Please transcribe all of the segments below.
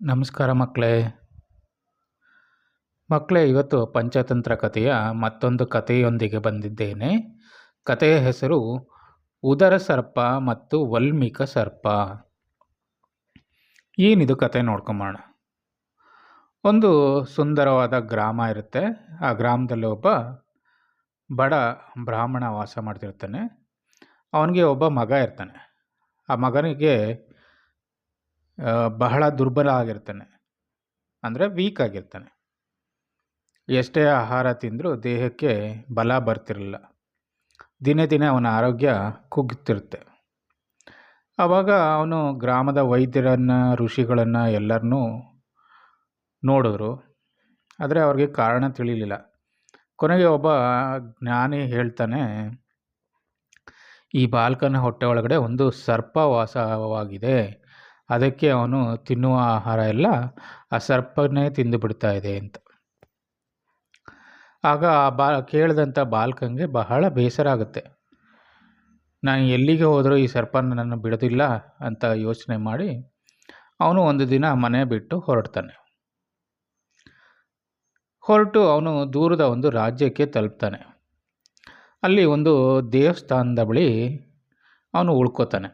ನಮಸ್ಕಾರ ಮಕ್ಕಳೇ. ಇವತ್ತು ಪಂಚತಂತ್ರ ಕಥೆಯ ಮತ್ತೊಂದು ಕಥೆಯೊಂದಿಗೆ ಬಂದಿದ್ದೇನೆ. ಕಥೆಯ ಹೆಸರು ಉದರ ಸರ್ಪ ಮತ್ತು ವಲ್ಮೀಕ ಸರ್ಪ. ಏನಿದು ಕತೆ ನೋಡ್ಕೊಂಬೋಣ. ಒಂದು ಸುಂದರವಾದ ಗ್ರಾಮ ಇರುತ್ತೆ. ಆ ಗ್ರಾಮದಲ್ಲಿ ಒಬ್ಬ ಬಡ ಬ್ರಾಹ್ಮಣ ವಾಸ ಮಾಡ್ತಿರ್ತಾನೆ. ಅವನಿಗೆ ಒಬ್ಬ ಮಗ ಇರ್ತಾನೆ. ಆ ಮಗನಿಗೆ ಬಹಳ ದುರ್ಬಲ ಆಗಿರ್ತಾನೆ, ಅಂದರೆ ವೀಕ್ ಆಗಿರ್ತಾನೆ. ಎಷ್ಟೇ ಆಹಾರ ತಿಂದರೂ ದೇಹಕ್ಕೆ ಬಲ ಬರ್ತಿರಲಿಲ್ಲ. ದಿನೇ ದಿನೇ ಅವನ ಆರೋಗ್ಯ ಕುಗ್ಗುತ್ತಿರುತ್ತೆ. ಆವಾಗ ಅವನು ಗ್ರಾಮದ ವೈದ್ಯರನ್ನು, ಋಷಿಗಳನ್ನು ಎಲ್ಲರನ್ನೂ ನೋಡಿದ್ರು. ಆದರೆ ಅವ್ರಿಗೆ ಕಾರಣ ತಿಳಿಲಿಲ್ಲ. ಕೊನೆಗೆ ಒಬ್ಬ ಜ್ಞಾನಿ ಹೇಳ್ತಾನೆ, ಈ ಬಾಲಕನ ಹೊಟ್ಟೆ ಒಳಗಡೆ ಒಂದು ಸರ್ಪ ವಾಸವಾಗಿದೆ. ಅದಕ್ಕೆ ಅವನು ತಿನ್ನುವ ಆಹಾರ ಎಲ್ಲ ಆ ಸರ್ಪನೇ ತಿಂದು ಬಿಡ್ತಾ ಇದೆ ಅಂತ. ಆಗ ಕೇಳಿದಂಥ ಬಾಲಕನಿಗೆ ಬಹಳ ಬೇಸರ ಆಗುತ್ತೆ. ನಾನು ಎಲ್ಲಿಗೆ ಹೋದರೂ ಈ ಸರ್ಪ ನನ್ನನ್ನು ಬಿಡೋದಿಲ್ಲ ಅಂತ ಯೋಚನೆ ಮಾಡಿ ಅವನು ಒಂದು ದಿನ ಮನೆ ಬಿಟ್ಟು ಹೊರಟು ಅವನು ದೂರದ ಒಂದು ರಾಜ್ಯಕ್ಕೆ ತಲುಪ್ತಾನೆ. ಅಲ್ಲಿ ಒಂದು ದೇವಸ್ಥಾನದ ಬಳಿ ಅವನು ಉಳ್ಕೋತಾನೆ.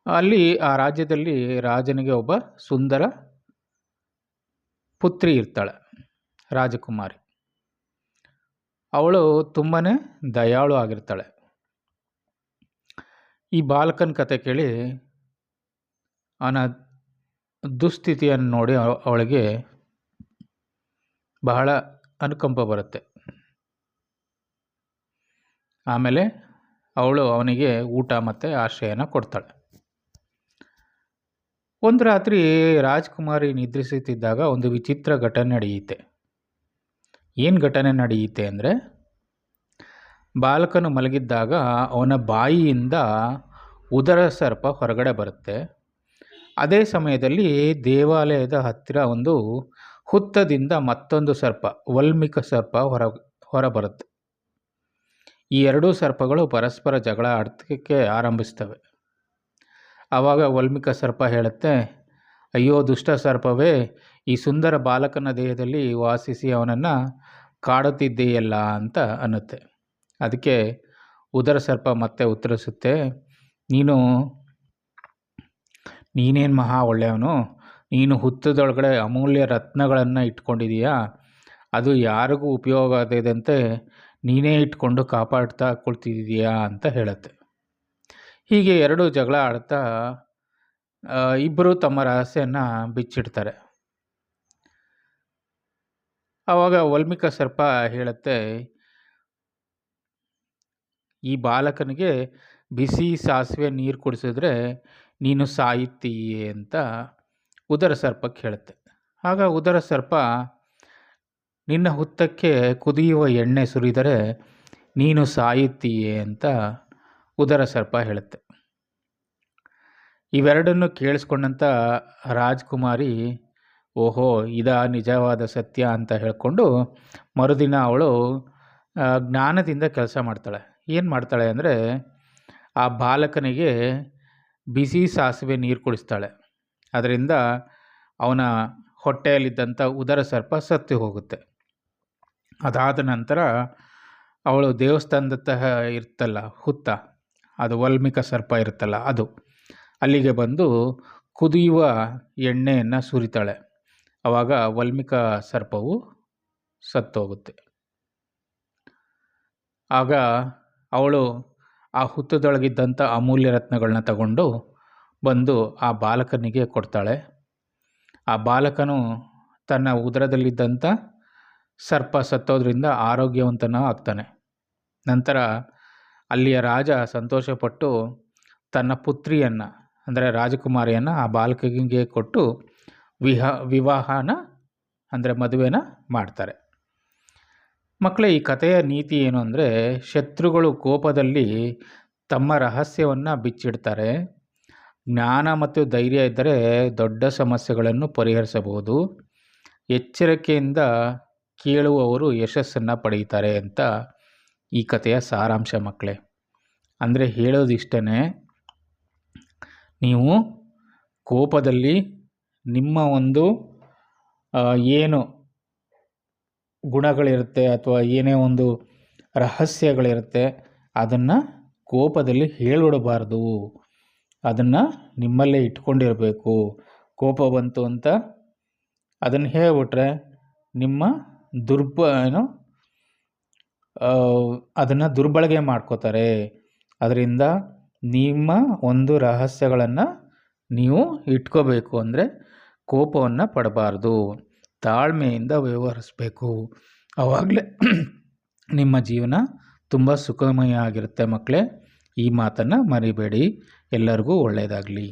ಅಲ್ಲಿ ಆ ರಾಜ್ಯದಲ್ಲಿ ರಾಜನಿಗೆ ಒಬ್ಬ ಸುಂದರ ಪುತ್ರಿ ಇರ್ತಾಳೆ, ರಾಜಕುಮಾರಿ. ಅವಳು ತುಂಬಾ ದಯಾಳು ಆಗಿರ್ತಾಳೆ. ಈ ಬಾಲಕನ ಕತೆ ಕೇಳಿ ಅವನ ದುಸ್ಥಿತಿಯನ್ನು ನೋಡಿ ಅವಳಿಗೆ ಬಹಳ ಅನುಕಂಪ ಬರುತ್ತೆ. ಆಮೇಲೆ ಅವಳು ಅವನಿಗೆ ಊಟ ಮತ್ತು ಆಶ್ರಯನ ಕೊಡ್ತಾಳೆ. ಒಂದು ರಾತ್ರಿ ರಾಜ್ಕುಮಾರಿ ನಿದ್ರಿಸುತ್ತಿದ್ದಾಗ ಒಂದು ವಿಚಿತ್ರ ಘಟನೆ ನಡೆಯುತ್ತೆ. ಏನು ಘಟನೆ ನಡೆಯುತ್ತೆ ಅಂದರೆ, ಬಾಲಕನು ಮಲಗಿದ್ದಾಗ ಅವನ ಬಾಯಿಯಿಂದ ಉದರ ಸರ್ಪ ಹೊರಗಡೆ ಬರುತ್ತೆ. ಅದೇ ಸಮಯದಲ್ಲಿ ದೇವಾಲಯದ ಹತ್ತಿರ ಒಂದು ಹುತ್ತದಿಂದ ಮತ್ತೊಂದು ಸರ್ಪ, ವಲ್ಮೀಕ ಸರ್ಪ ಹೊರಬರುತ್ತೆ. ಈ ಎರಡೂ ಸರ್ಪಗಳು ಪರಸ್ಪರ ಜಗಳ ಆಡೋಕ್ಕೆ ಆರಂಭಿಸ್ತವೆ. ಆವಾಗ ವಲ್ಮೀಕ ಸರ್ಪ ಹೇಳುತ್ತೆ, ಅಯ್ಯೋ ದುಷ್ಟ ಸರ್ಪವೇ, ಈ ಸುಂದರ ಬಾಲಕನ ದೇಹದಲ್ಲಿ ವಾಸಿಸಿ ಅವನನ್ನು ಕಾಡುತ್ತಿದ್ದೀಯಲ್ಲ ಅಂತ ಅನ್ನುತ್ತೆ. ಅದಕ್ಕೆ ಉದರ ಸರ್ಪ ಮತ್ತೆ ಉತ್ತರಿಸುತ್ತೆ, ನೀನೇನು ಮಹಾ ಒಳ್ಳೆಯವನು. ನೀನು ಹುತ್ತದೊಳಗಡೆ ಅಮೂಲ್ಯ ರತ್ನಗಳನ್ನು ಇಟ್ಕೊಂಡಿದೀಯಾ. ಅದು ಯಾರಿಗೂ ಉಪಯೋಗ ಆಗದಂತೆ ನೀನೇ ಇಟ್ಕೊಂಡು ಕಾಪಾಡ್ತಾ ಕೊಳ್ತಿದೀಯಾ ಅಂತ ಹೇಳುತ್ತೆ. ಹೀಗೆ ಎರಡು ಜಗಳ ಆಡ್ತಾ ಇಬ್ಬರು ತಮ್ಮ ರಹಸ್ಯನ ಬಿಚ್ಚಿಡ್ತಾರೆ. ಆವಾಗ ವಲ್ಮೀಕ ಸರ್ಪ ಹೇಳುತ್ತೆ, ಈ ಬಾಲಕನಿಗೆ ಬಿಸಿ ಸಾಸಿವೆ ನೀರು ಕುಡಿಸಿದ್ರೆ ನೀನು ಸಾಯುತ್ತೀಯೇ ಅಂತ ಉದರ ಸರ್ಪಕ್ಕೆ ಹೇಳುತ್ತೆ. ಆಗ ಉದರ ಸರ್ಪ, ನಿನ್ನ ಹುತ್ತಕ್ಕೆ ಕುದಿಯುವ ಎಣ್ಣೆ ಸುರಿದರೆ ನೀನು ಸಾಯುತ್ತೀಯೇ ಅಂತ ಉದರ ಸರ್ಪ ಹೇಳುತ್ತೆ. ಇವೆರಡನ್ನು ಕೇಳಿಸ್ಕೊಂಡಂಥ ರಾಜ್ಕುಮಾರಿ, ಓಹೋ ಇದಾ ನಿಜವಾದ ಸತ್ಯ ಅಂತ ಹೇಳ್ಕೊಂಡು ಮರುದಿನ ಅವಳು ಜ್ಞಾನದಿಂದ ಕೆಲಸ ಮಾಡ್ತಾಳೆ. ಏನು ಮಾಡ್ತಾಳೆ ಅಂದರೆ, ಆ ಬಾಲಕನಿಗೆ ಬಿಸಿ ಸಾಸಿವೆ ನೀರು ಕುಡಿಸ್ತಾಳೆ. ಅದರಿಂದ ಅವನ ಹೊಟ್ಟೆಯಲ್ಲಿದ್ದಂಥ ಉದರ ಸರ್ಪ ಸತ್ತು ಹೋಗುತ್ತೆ. ಅದಾದ ನಂತರ ಅವಳು ದೇವಸ್ಥಾನದ ಇರ್ತಲ್ಲ ಹುತ್ತ, ಅದು ವಲ್ಮೀಕ ಸರ್ಪ ಇರುತ್ತಲ್ಲ ಅದು, ಅಲ್ಲಿಗೆ ಬಂದು ಕುದಿಯುವ ಎಣ್ಣೆಯನ್ನು ಸುರಿತಾಳೆ. ಆವಾಗ ವಲ್ಮೀಕ ಸರ್ಪವು ಸತ್ತೋಗುತ್ತೆ. ಆಗ ಅವಳು ಆ ಹುತ್ತದೊಳಗಿದ್ದಂಥ ಅಮೂಲ್ಯ ರತ್ನಗಳನ್ನ ತಗೊಂಡು ಬಂದು ಆ ಬಾಲಕನಿಗೆ ಕೊಡ್ತಾಳೆ. ಆ ಬಾಲಕನು ತನ್ನ ಉದರದಲ್ಲಿದ್ದಂಥ ಸರ್ಪ ಸತ್ತೋದ್ರಿಂದ ಆರೋಗ್ಯವಂತನ ಆಗ್ತಾನೆ. ನಂತರ ಅಲ್ಲಿಯ ರಾಜ ಸಂತೋಷಪಟ್ಟು ತನ್ನ ಪುತ್ರಿಯನ್ನು, ಅಂದರೆ ರಾಜಕುಮಾರಿಯನ್ನು ಆ ಬಾಲಕನಿಗೆ ಕೊಟ್ಟು ವಿವಾಹನ ಅಂದರೆ ಮದುವೆನ ಮಾಡ್ತಾರೆ. ಮಕ್ಕಳೇ, ಈ ಕಥೆಯ ನೀತಿ ಏನು ಅಂದರೆ, ಶತ್ರುಗಳು ಕೋಪದಲ್ಲಿ ತಮ್ಮ ರಹಸ್ಯವನ್ನು ಬಿಚ್ಚಿಡ್ತಾರೆ. ಜ್ಞಾನ ಮತ್ತು ಧೈರ್ಯ ಇದ್ದರೆ ದೊಡ್ಡ ಸಮಸ್ಯೆಗಳನ್ನು ಪರಿಹರಿಸಬಹುದು. ಎಚ್ಚರಿಕೆಯಿಂದ ಕೇಳುವವರು ಯಶಸ್ಸನ್ನು ಪಡೆಯುತ್ತಾರೆ ಅಂತ ಈ ಕಥೆಯ ಸಾರಾಂಶ ಮಕ್ಕಳೇ. ಅಂದರೆ ಹೇಳೋದಿಷ್ಟೇ, ನೀವು ಕೋಪದಲ್ಲಿ ನಿಮ್ಮ ಒಂದು ಏನು ಗುಣಗಳಿರುತ್ತೆ ಅಥವಾ ಏನೇ ಒಂದು ರಹಸ್ಯಗಳಿರುತ್ತೆ ಅದನ್ನು ಕೋಪದಲ್ಲಿ ಹೇಳಿಬಿಡಬಾರ್ದು. ಅದನ್ನು ನಿಮ್ಮಲ್ಲೇ ಇಟ್ಕೊಂಡಿರಬೇಕು. ಕೋಪ ಬಂತು ಅಂತ ಅದನ್ನು ಹೇಳಿಬಿಟ್ರೆ ನಿಮ್ಮ ಅದನ್ನು ದುರ್ಬಳಕೆ ಮಾಡ್ಕೋತಾರೆ. ಅದರಿಂದ ನಿಮ್ಮ ಒಂದು ರಹಸ್ಯಗಳನ್ನು ನೀವು ಇಟ್ಕೋಬೇಕು ಅಂದರೆ ಕೋಪವನ್ನು ಪಡಬಾರ್ದು. ತಾಳ್ಮೆಯಿಂದ ವ್ಯವಹರಿಸಬೇಕು. ಆವಾಗಲೇ ನಿಮ್ಮ ಜೀವನ ತುಂಬ ಸುಖಮಯ ಆಗಿರುತ್ತೆ ಮಕ್ಕಳೇ. ಈ ಮಾತನ್ನು ಮರಿಬೇಡಿ. ಎಲ್ಲರಿಗೂ ಒಳ್ಳೆಯದಾಗಲಿ.